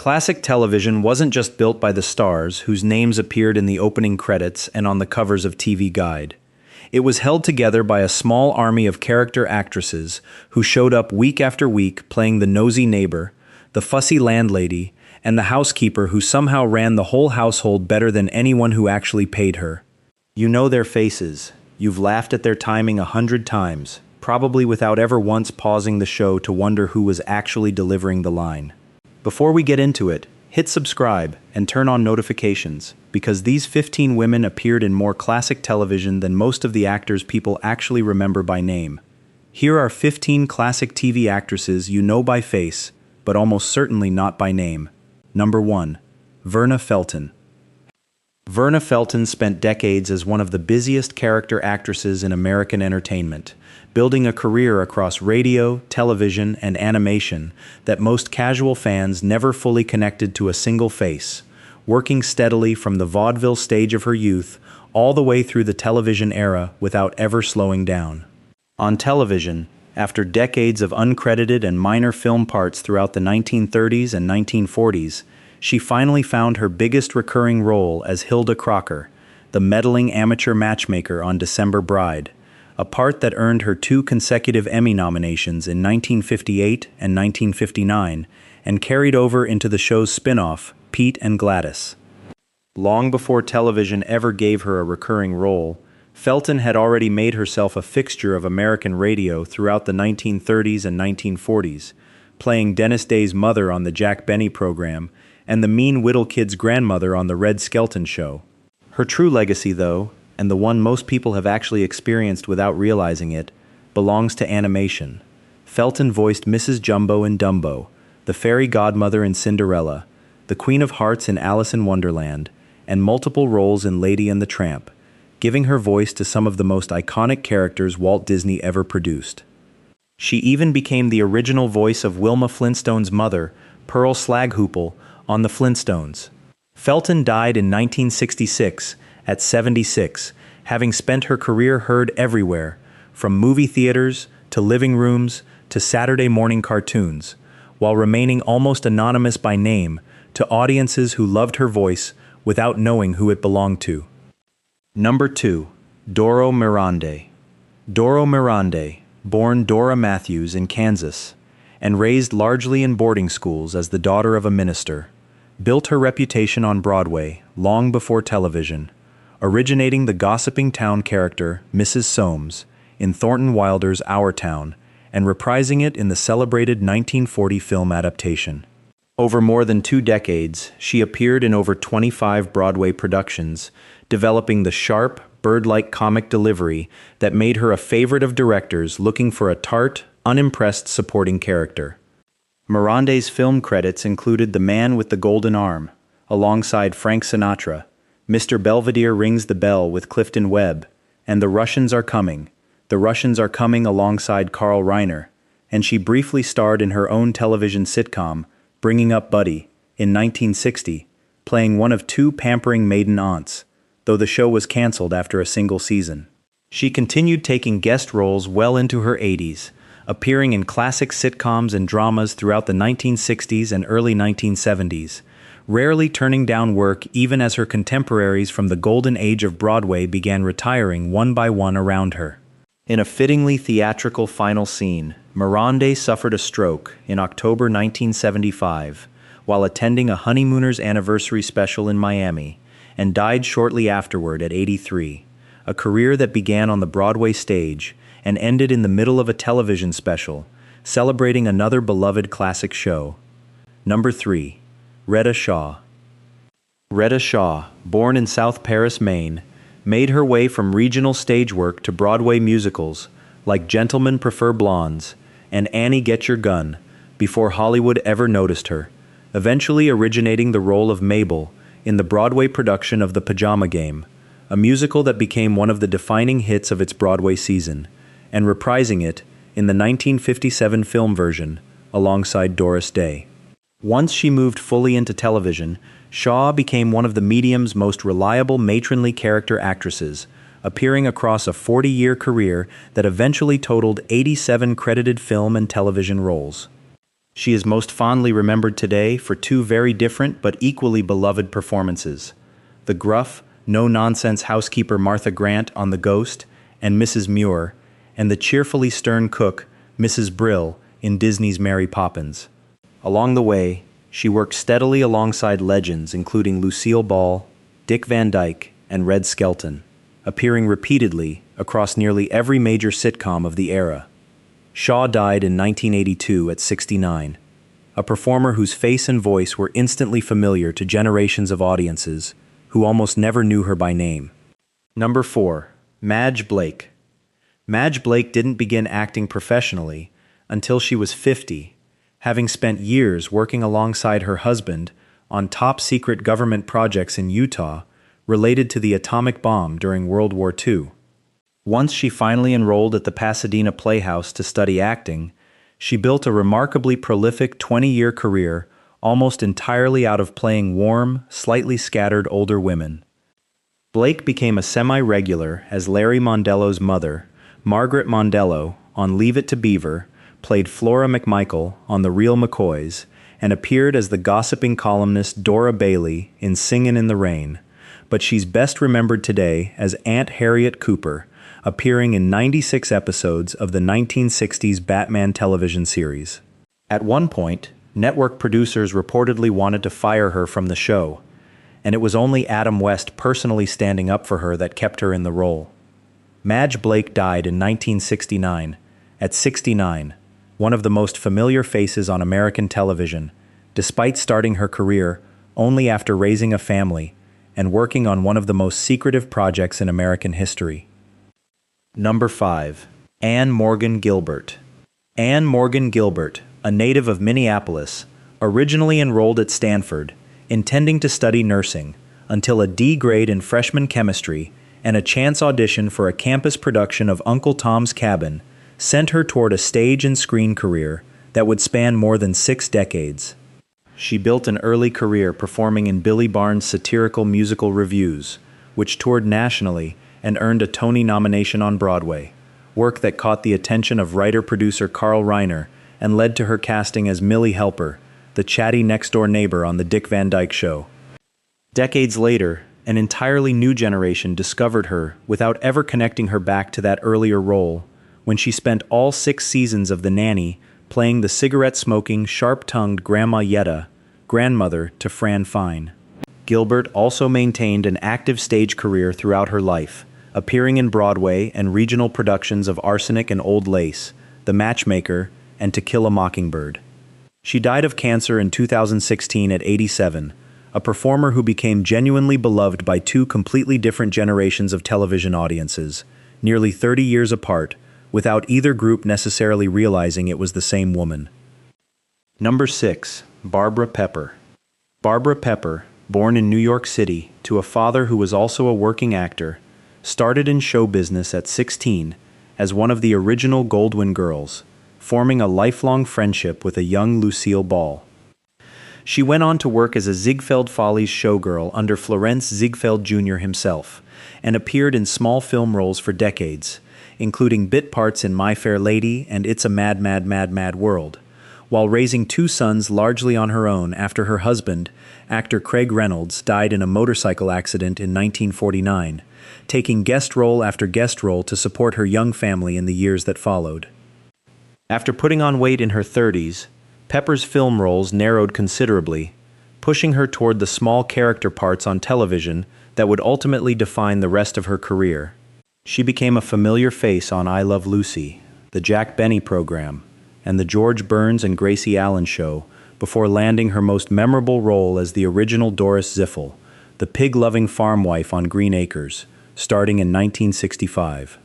Classic television wasn't just built by the stars whose names appeared in the opening credits and on the covers of TV Guide. It was held together by a small army of character actresses who showed up week after week playing the nosy neighbor, the fussy landlady, and the housekeeper who somehow ran the whole household better than anyone who actually paid her. You know their faces. You've laughed at their timing 100 times, probably without ever once pausing the show to wonder who was actually delivering the line. Before we get into it, hit subscribe and turn on notifications, because these 15 women appeared in more classic television than most of the actors people actually remember by name. Here are 15 classic TV actresses you know by face, but almost certainly not by name. Number 1. Vera Felton. Vera Felton spent decades as one of the busiest character actresses in American entertainment, building a career across radio, television, and animation that most casual fans never fully connected to a single face, working steadily from the vaudeville stage of her youth all the way through the television era without ever slowing down. On television, after decades of uncredited and minor film parts throughout the 1930s and 1940s, she finally found her biggest recurring role as Hilda Crocker, the meddling amateur matchmaker on December Bride, a part that earned her 2 consecutive Emmy nominations in 1958 and 1959 and carried over into the show's spin-off, Pete and Gladys. Long before television ever gave her a recurring role, Felton had already made herself a fixture of American radio throughout the 1930s and 1940s, playing Dennis Day's mother on the Jack Benny program and the mean Whittle Kid's grandmother on the Red Skelton Show. Her true legacy, though, and the one most people have actually experienced without realizing it, belongs to animation. Felton voiced Mrs. Jumbo in Dumbo, the fairy godmother in Cinderella, the Queen of Hearts in Alice in Wonderland, and multiple roles in Lady and the Tramp, giving her voice to some of the most iconic characters Walt Disney ever produced. She even became the original voice of Wilma Flintstone's mother, Pearl Slaghoople, on The Flintstones. Felton died in 1966 at 76, having spent her career heard everywhere, from movie theaters to living rooms to Saturday morning cartoons, while remaining almost anonymous by name to audiences who loved her voice without knowing who it belonged to. Number 2. Doro Merande. Doro Merande, born Dora Matthews in Kansas, and raised largely in boarding schools as the daughter of a minister, built her reputation on Broadway long before television, originating the gossiping town character Mrs. Soames in Thornton Wilder's Our Town and reprising it in the celebrated 1940 film adaptation. Over more than 2 decades, she appeared in over 25 Broadway productions, developing the sharp, bird-like comic delivery that made her a favorite of directors looking for a tart, unimpressed supporting character. Mirande's film credits included The Man with the Golden Arm, alongside Frank Sinatra, Mr. Belvedere Rings the Bell with Clifton Webb, and The Russians Are Coming. The Russians Are Coming alongside Carl Reiner, and she briefly starred in her own television sitcom, Bringing Up Buddy, in 1960, playing one of 2 pampering maiden aunts, though the show was canceled after a single season. She continued taking guest roles well into her 80s, appearing in classic sitcoms and dramas throughout the 1960s and early 1970s, rarely turning down work even as her contemporaries from the golden age of Broadway began retiring one by one around her. In a fittingly theatrical final scene, Merande suffered a stroke in October 1975 while attending a honeymooners anniversary special in Miami, and died shortly afterward at 83, a career that began on the Broadway stage and ended in the middle of a television special, celebrating another beloved classic show. Number 3. Rea Shaw. Rea Shaw, born in South Paris, Maine, made her way from regional stage work to Broadway musicals like Gentlemen Prefer Blondes and Annie Get Your Gun before Hollywood ever noticed her, eventually originating the role of Mabel in the Broadway production of The Pajama Game, a musical that became one of the defining hits of its Broadway season, and reprising it in the 1957 film version alongside Doris Day. Once she moved fully into television, Shaw became one of the medium's most reliable matronly character actresses, appearing across a 40-year career that eventually totaled 87 credited film and television roles. She is most fondly remembered today for two very different but equally beloved performances: the gruff, no-nonsense housekeeper Martha Grant on The Ghost and Mrs. Muir, and the cheerfully stern cook Mrs. Brill in Disney's Mary Poppins. Along the way, she worked steadily alongside legends including Lucille Ball, Dick Van Dyke, and Red Skelton, appearing repeatedly across nearly every major sitcom of the era. Shaw died in 1982 at 69, a performer whose face and voice were instantly familiar to generations of audiences who almost never knew her by name. Number 4. Madge Blake. Madge Blake didn't begin acting professionally until she was 50, having spent years working alongside her husband on top-secret government projects in Utah related to the atomic bomb during World War II. Once she finally enrolled at the Pasadena Playhouse to study acting, she built a remarkably prolific 20-year career almost entirely out of playing warm, slightly scattered older women. Blake became a semi-regular as Larry Mondello's mother, Margaret Mondello, on Leave It to Beaver, played Flora McMichael on The Real McCoys, and appeared as the gossiping columnist Dora Bailey in Singin' in the Rain, but she's best remembered today as Aunt Harriet Cooper, appearing in 96 episodes of the 1960s Batman television series. At one point, network producers reportedly wanted to fire her from the show, and it was only Adam West personally standing up for her that kept her in the role. Madge Blake died in 1969, at 69, one of the most familiar faces on American television, despite starting her career only after raising a family and working on one of the most secretive projects in American history. Number 5. Anne Morgan Gilbert. Anne Morgan Gilbert, a native of Minneapolis, originally enrolled at Stanford, intending to study nursing, until a D grade in freshman chemistry and a chance audition for a campus production of Uncle Tom's Cabin sent her toward a stage and screen career that would span more than 6 decades. She built an early career performing in Billy Barnes' satirical musical revues, which toured nationally and earned a Tony nomination on Broadway, work that caught the attention of writer-producer Carl Reiner and led to her casting as Millie Helper, the chatty next-door neighbor on The Dick Van Dyke Show. Decades later, an entirely new generation discovered her without ever connecting her back to that earlier role, when she spent all 6 seasons of The Nanny playing the cigarette-smoking, sharp-tongued Grandma Yetta, grandmother to Fran Fine. Gilbert also maintained an active stage career throughout her life, appearing in Broadway and regional productions of Arsenic and Old Lace, The Matchmaker, and To Kill a Mockingbird. She died of cancer in 2016 at 87, a performer who became genuinely beloved by 2 completely different generations of television audiences, nearly 30 years apart, without either group necessarily realizing it was the same woman. Number 6. Barbara Pepper. Barbara Pepper, born in New York City to a father who was also a working actor, started in show business at 16 as one of the original Goldwyn girls, forming a lifelong friendship with a young Lucille Ball. She went on to work as a Ziegfeld Follies showgirl under Florenz Ziegfeld Jr. himself, and appeared in small film roles for decades, including bit parts in My Fair Lady and It's a Mad, Mad, Mad, Mad World, while raising 2 sons largely on her own after her husband, actor Craig Reynolds, died in a motorcycle accident in 1949, taking guest role after guest role to support her young family in the years that followed. After putting on weight in her 30s, Pepper's film roles narrowed considerably, pushing her toward the small character parts on television that would ultimately define the rest of her career. She became a familiar face on I Love Lucy, the Jack Benny program, and the George Burns and Gracie Allen show, before landing her most memorable role as the original Doris Ziffel, the pig-loving farm wife on Green Acres, starting in 1965.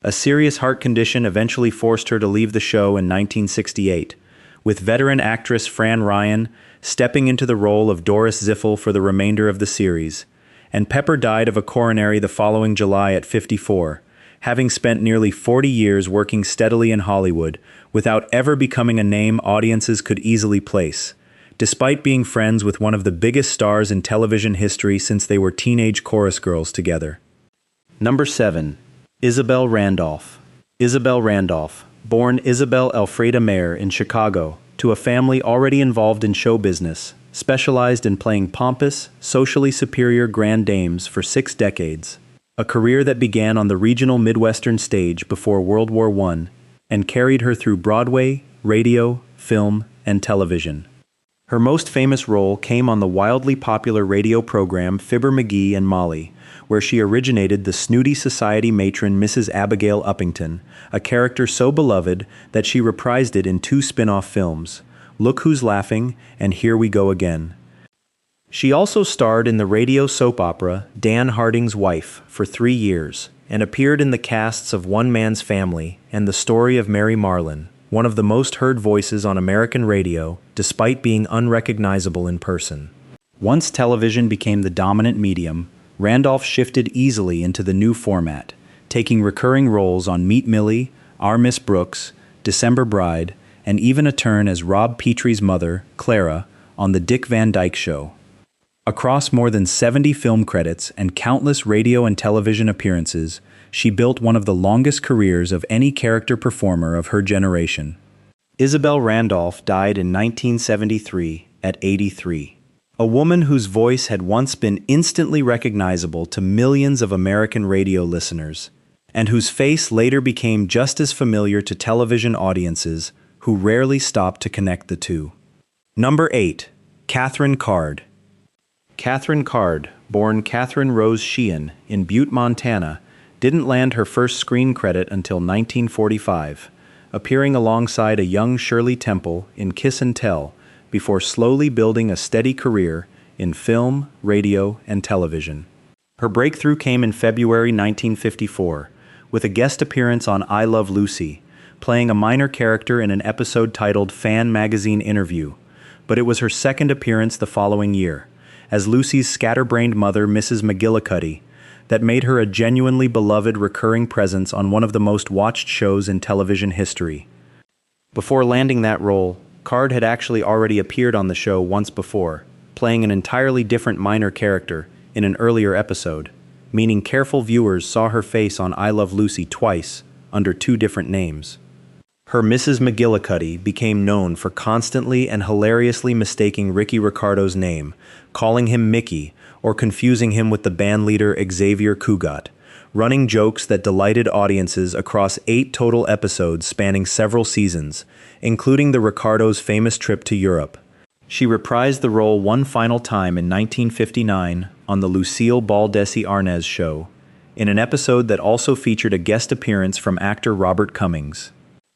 A serious heart condition eventually forced her to leave the show in 1968, with veteran actress Fran Ryan stepping into the role of Doris Ziffel for the remainder of the series, and Pepper died of a coronary the following July at 54, having spent nearly 40 years working steadily in Hollywood without ever becoming a name audiences could easily place, despite being friends with one of the biggest stars in television history since they were teenage chorus girls together. Number 7. Isabelle Randolph. Isabelle Randolph, born Isabelle Elfreda Mayer in Chicago to a family already involved in show business, specialized in playing pompous, socially superior grand dames for 6 decades, a career that began on the regional Midwestern stage before World War I and carried her through Broadway, radio, film, and television. Her most famous role came on the wildly popular radio program Fibber McGee and Molly, where she originated the snooty society matron Mrs. Abigail Uppington, a character so beloved that she reprised it in 2 spin-off films, Look Who's Laughing and Here We Go Again. She also starred in the radio soap opera Dan Harding's Wife for 3 years and appeared in the casts of One Man's Family and The Story of Mary Marlin, one of the most heard voices on American radio, despite being unrecognizable in person. Once television became the dominant medium, Randolph shifted easily into the new format, taking recurring roles on Meet Millie, Our Miss Brooks, December Bride, and even a turn as Rob Petrie's mother, Clara, on The Dick Van Dyke Show. Across more than 70 film credits and countless radio and television appearances, she built one of the longest careers of any character performer of her generation. Isabelle Randolph died in 1973 at 83. A woman whose voice had once been instantly recognizable to millions of American radio listeners, and whose face later became just as familiar to television audiences who rarely stopped to connect the two. Number 8. Katherine Card. Katherine Card, born Catherine Rose Sheehan in Butte, Montana, didn't land her first screen credit until 1945, appearing alongside a young Shirley Temple in Kiss and Tell before slowly building a steady career in film, radio, and television. Her breakthrough came in February 1954 with a guest appearance on I Love Lucy, playing a minor character in an episode titled Fan Magazine Interview, but it was her second appearance the following year, as Lucy's scatterbrained mother, Mrs. McGillicuddy, that made her a genuinely beloved recurring presence on one of the most watched shows in television history. Before landing that role, Card had actually already appeared on the show once before, playing an entirely different minor character in an earlier episode, meaning careful viewers saw her face on I Love Lucy twice, under 2 different names. Her Mrs. McGillicuddy became known for constantly and hilariously mistaking Ricky Ricardo's name, calling him Mickey, or confusing him with the bandleader Xavier Cugat, running jokes that delighted audiences across 8 total episodes spanning several seasons, including the Ricardos' famous trip to Europe. She reprised the role one final time in 1959 on the Lucille Baldessi Arnaz show, in an episode that also featured a guest appearance from actor Robert Cummings.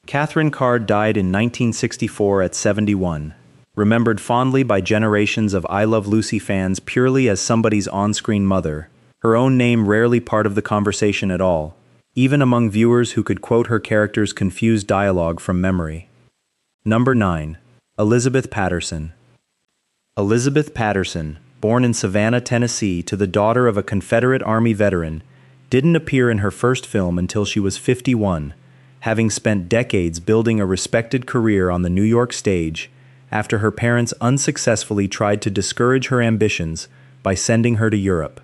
Katherine Card died in 1964 at 71, remembered fondly by generations of I Love Lucy fans purely as somebody's on-screen mother, her own name rarely part of the conversation at all, even among viewers who could quote her character's confused dialogue from memory. Number 9. Elizabeth Patterson. Elizabeth Patterson, born in Savannah, Tennessee to the daughter of a Confederate Army veteran, didn't appear in her first film until she was 51, having spent decades building a respected career on the New York stage after her parents unsuccessfully tried to discourage her ambitions by sending her to Europe.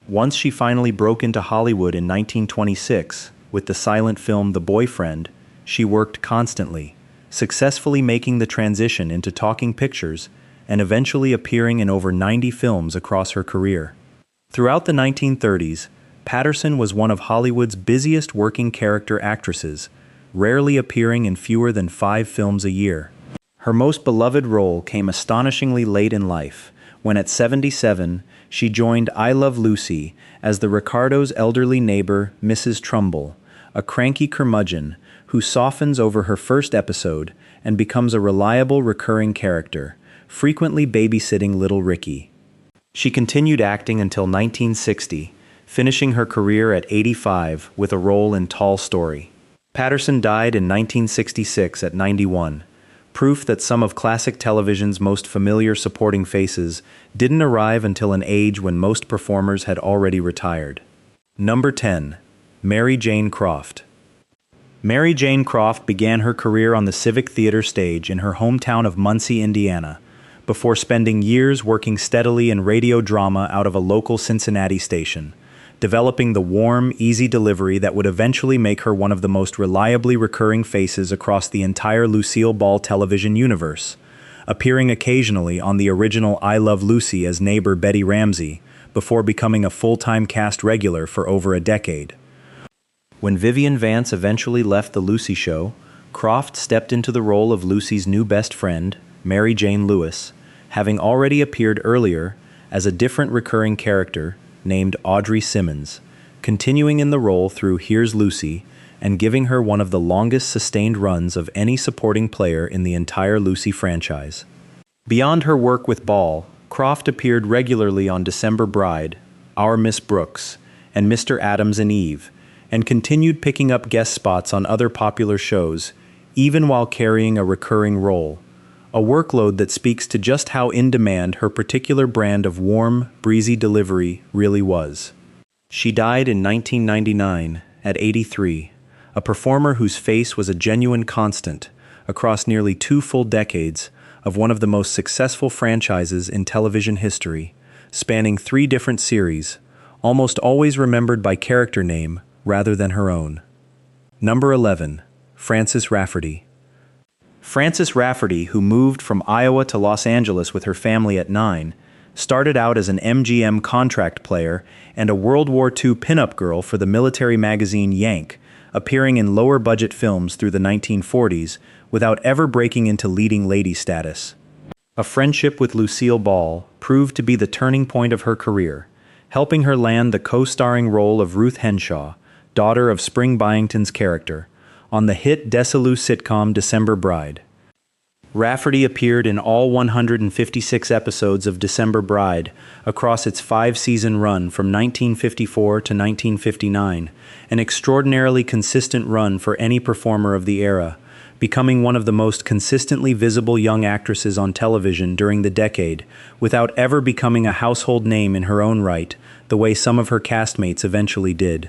Once she finally broke into Hollywood in 1926 with the silent film The Boyfriend, she worked constantly, successfully making the transition into talking pictures and eventually appearing in over 90 films across her career. Throughout the 1930s, Patterson was one of Hollywood's busiest working character actresses, rarely appearing in fewer than 5 films a year. Her most beloved role came astonishingly late in life, when at 77, she joined I Love Lucy as the Ricardos' elderly neighbor, Mrs. Trumbull, a cranky curmudgeon who softens over her first episode and becomes a reliable recurring character, frequently babysitting little Ricky. She continued acting until 1960, finishing her career at 85 with a role in Tall Story. Patterson died in 1966 at 91, proof that some of classic television's most familiar supporting faces didn't arrive until an age when most performers had already retired. Number 10. Mary Jane Croft. Mary Jane Croft began her career on the Civic Theater stage in her hometown of Muncie, Indiana, before spending years working steadily in radio drama out of a local Cincinnati station, developing the warm, easy delivery that would eventually make her one of the most reliably recurring faces across the entire Lucille Ball television universe, appearing occasionally on the original I Love Lucy as neighbor Betty Ramsey, before becoming a full-time cast regular for over a decade. When Vivian Vance eventually left The Lucy Show, Croft stepped into the role of Lucy's new best friend, Mary Jane Lewis, having already appeared earlier as a different recurring character named Audrey Simmons, continuing in the role through Here's Lucy and giving her one of the longest sustained runs of any supporting player in the entire Lucy franchise. Beyond her work with Ball, Croft appeared regularly on December Bride, Our Miss Brooks, and Mr. Adams and Eve, and continued picking up guest spots on other popular shows, even while carrying a recurring role, a workload that speaks to just how in demand her particular brand of warm, breezy delivery really was. She died in 1999 at 83, a performer whose face was a genuine constant across nearly 2 full decades of one of the most successful franchises in television history, spanning 3 different series, almost always remembered by character name rather than her own. Number 11. Frances Rafferty. Frances Rafferty, who moved from Iowa to Los Angeles with her family at 9, started out as an MGM contract player and a World War II pinup girl for the military magazine Yank, appearing in lower-budget films through the 1940s without ever breaking into leading lady status. A friendship with Lucille Ball proved to be the turning point of her career, helping her land the co-starring role of Ruth Henshaw, daughter of Spring Byington's character, on the hit Desilu sitcom December Bride. Rafferty appeared in all 156 episodes of December Bride across its 5-season run from 1954 to 1959, an extraordinarily consistent run for any performer of the era, becoming one of the most consistently visible young actresses on television during the decade, without ever becoming a household name in her own right, the way some of her castmates eventually did.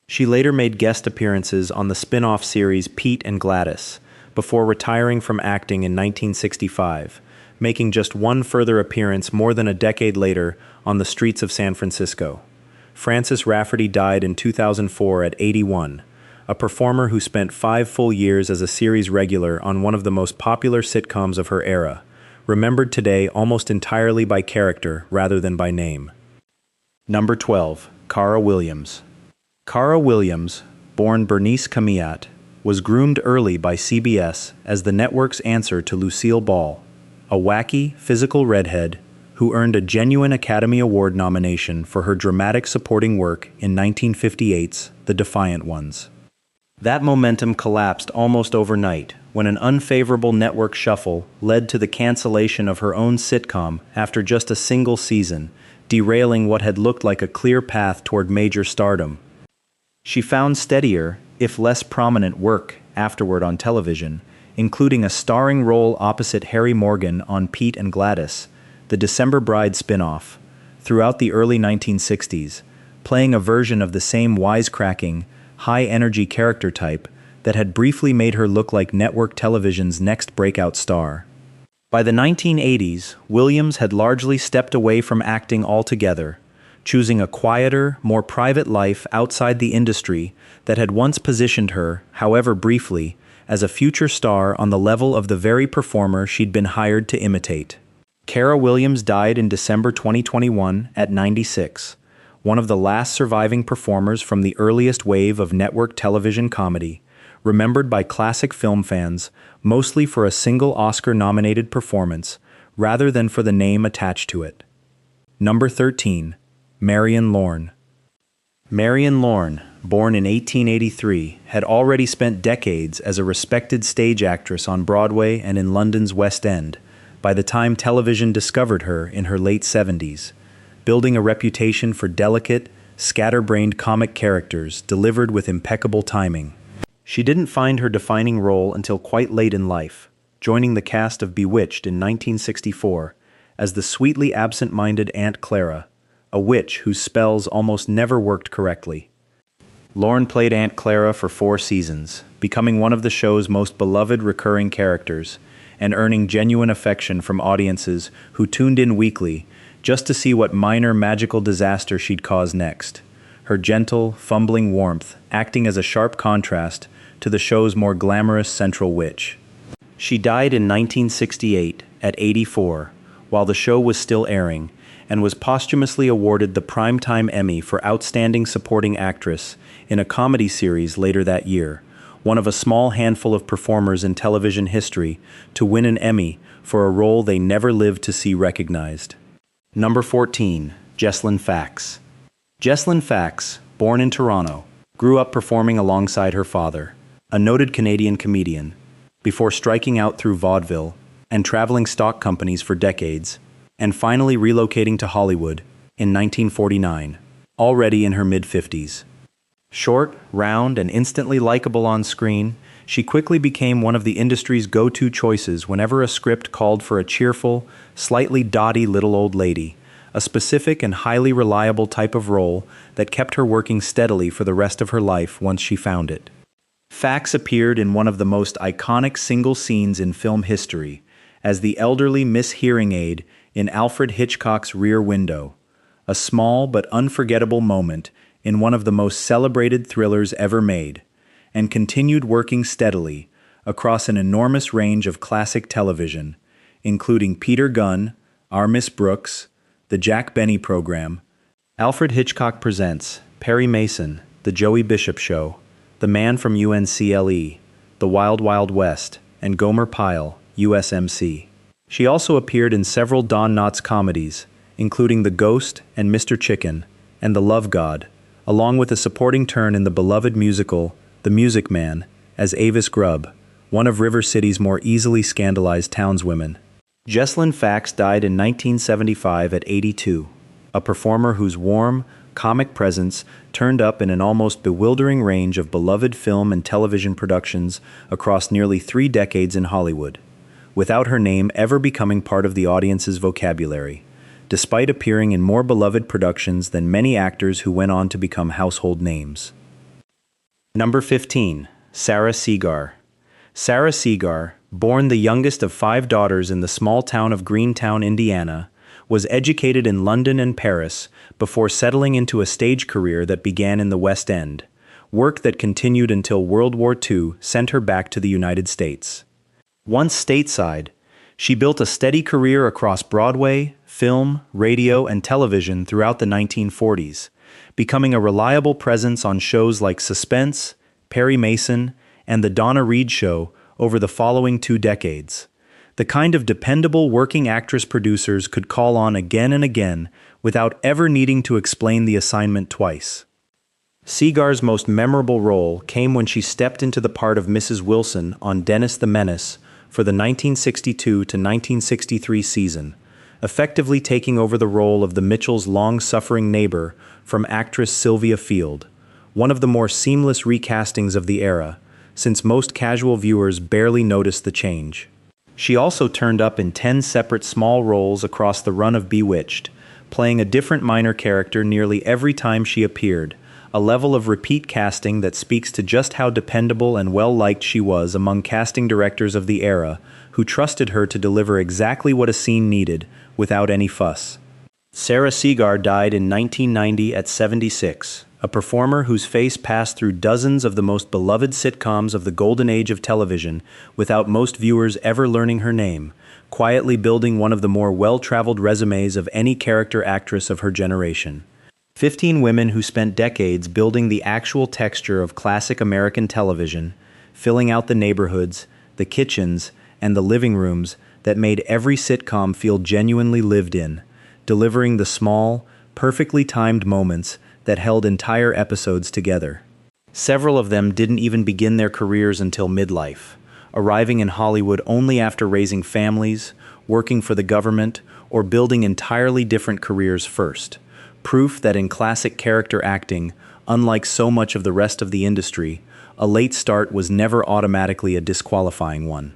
She later made guest appearances on the spin-off series Pete and Gladys, before retiring from acting in 1965, making just one further appearance more than a decade later on the streets of San Francisco. Frances Rafferty died in 2004 at 81, a performer who spent 5 full years as a series regular on one of the most popular sitcoms of her era, remembered today almost entirely by character rather than by name. Number 12. Cara Williams. Cara Williams, born Bernice Camillat, was groomed early by CBS as the network's answer to Lucille Ball, a wacky, physical redhead who earned a genuine Academy Award nomination for her dramatic supporting work in 1958's The Defiant Ones. That momentum collapsed almost overnight when an unfavorable network shuffle led to the cancellation of her own sitcom after just a single season, derailing what had looked like a clear path toward major stardom. She found steadier, if less prominent work afterward on television, including a starring role opposite Harry Morgan on Pete and Gladys, the December Bride spin-off, throughout the early 1960s, playing a version of the same wisecracking, high-energy character type that had briefly made her look like network television's next breakout star. By the 1980s, Williams had largely stepped away from acting altogether, choosing a quieter, more private life outside the industry that had once positioned her, however briefly, as a future star on the level of the very performer she'd been hired to imitate. Cara Williams died in December 2021 at 96, one of the last surviving performers from the earliest wave of network television comedy, remembered by classic film fans mostly for a single Oscar-nominated performance rather than for the name attached to it. Number 13. Marion Lorne. Marion Lorne, born in 1883, had already spent decades as a respected stage actress on Broadway and in London's West End by the time television discovered her in her late 70s, building a reputation for delicate, scatterbrained comic characters delivered with impeccable timing. She didn't find her defining role until quite late in life, joining the cast of Bewitched in 1964 as the sweetly absent-minded Aunt Clara, a witch whose spells almost never worked correctly. Lorne played Aunt Clara for 4 seasons, becoming one of the show's most beloved recurring characters, and earning genuine affection from audiences who tuned in weekly just to see what minor magical disaster she'd cause next. her gentle, fumbling warmth acting as a sharp contrast to the show's more glamorous central witch. She died in 1968 at 84, while the show was still airing, and was posthumously awarded the Primetime Emmy for Outstanding Supporting Actress in a comedy series later that year, one of a small handful of performers in television history to win an Emmy for a role they never lived to see recognized. Number 14. Jesslyn Fax. Jesslyn Fax, born in Toronto, grew up performing alongside her father, a noted Canadian comedian, before striking out through vaudeville and traveling stock companies for decades, and finally relocating to Hollywood in 1949, already in her mid-50s. Short, round, and instantly likable on screen, she quickly became one of the industry's go-to choices whenever a script called for a cheerful, slightly dotty little old lady, a specific and highly reliable type of role that kept her working steadily for the rest of her life once she found it. Fax appeared in one of the most iconic single scenes in film history, as the elderly Miss Hearing Aid in Alfred Hitchcock's Rear Window, a small but unforgettable moment in one of the most celebrated thrillers ever made, and continued working steadily across an enormous range of classic television, including Peter Gunn, Our Miss Brooks, The Jack Benny Program, Alfred Hitchcock Presents, Perry Mason, The Joey Bishop Show, The Man from UNCLE, The Wild Wild West, and Gomer Pyle, USMC. She also appeared in several Don Knotts comedies, including The Ghost and Mr. Chicken, and The Love God, along with a supporting turn in the beloved musical The Music Man as Avis Grubb, one of River City's more easily scandalized townswomen. Jesslyn Fax died in 1975 at 82, a performer whose warm, comic presence turned up in an almost bewildering range of beloved film and television productions across nearly 3 decades in Hollywood, without her name ever becoming part of the audience's vocabulary, despite appearing in more beloved productions than many actors who went on to become household names. Number 15. Sarah Seagar. Sarah Seagar, born the youngest of 5 daughters in the small town of Greentown, Indiana, was educated in London and Paris before settling into a stage career that began in the West End, work that continued until World War II sent her back to the United States. Once stateside, she built a steady career across Broadway, film, radio, and television throughout the 1940s, becoming a reliable presence on shows like Suspense, Perry Mason, and The Donna Reed Show over the following 2 decades. The kind of dependable working actress producers could call on again and again without ever needing to explain the assignment twice. Seagar's most memorable role came when she stepped into the part of Mrs. Wilson on Dennis the Menace for the 1962 to 1963 season, effectively taking over the role of the Mitchells' long-suffering neighbor from actress Sylvia Field, one of the more seamless recastings of the era, since most casual viewers barely noticed the change. She also turned up in 10 separate small roles across the run of Bewitched, playing a different minor character nearly every time she appeared, a level of repeat casting that speaks to just how dependable and well-liked she was among casting directors of the era, who trusted her to deliver exactly what a scene needed, without any fuss. Sarah Seagar died in 1990 at 76, a performer whose face passed through dozens of the most beloved sitcoms of the golden age of television without most viewers ever learning her name, quietly building one of the more well-traveled resumes of any character actress of her generation. 15 women who spent decades building the actual texture of classic American television, filling out the neighborhoods, the kitchens, and the living rooms that made every sitcom feel genuinely lived in, delivering the small, perfectly timed moments that held entire episodes together. Several of them didn't even begin their careers until midlife, arriving in Hollywood only after raising families, working for the government, or building entirely different careers first. Proof that in classic character acting, unlike so much of the rest of the industry, a late start was never automatically a disqualifying one.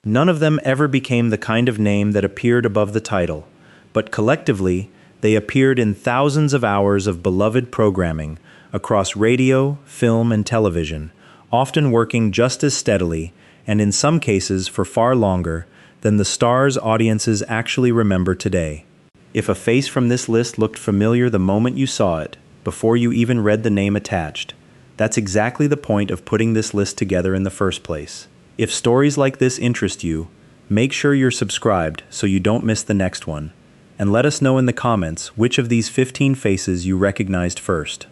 None of them ever became the kind of name that appeared above the title, but collectively, they appeared in thousands of hours of beloved programming across radio, film, and television, often working just as steadily, and in some cases for far longer, than the stars audiences actually remember today. If a face from this list looked familiar the moment you saw it, before you even read the name attached. That's exactly the point of putting this list together in the first place. If stories like this interest you, make sure you're subscribed so you don't miss the next one. And let us know in the comments which of these 15 faces you recognized first.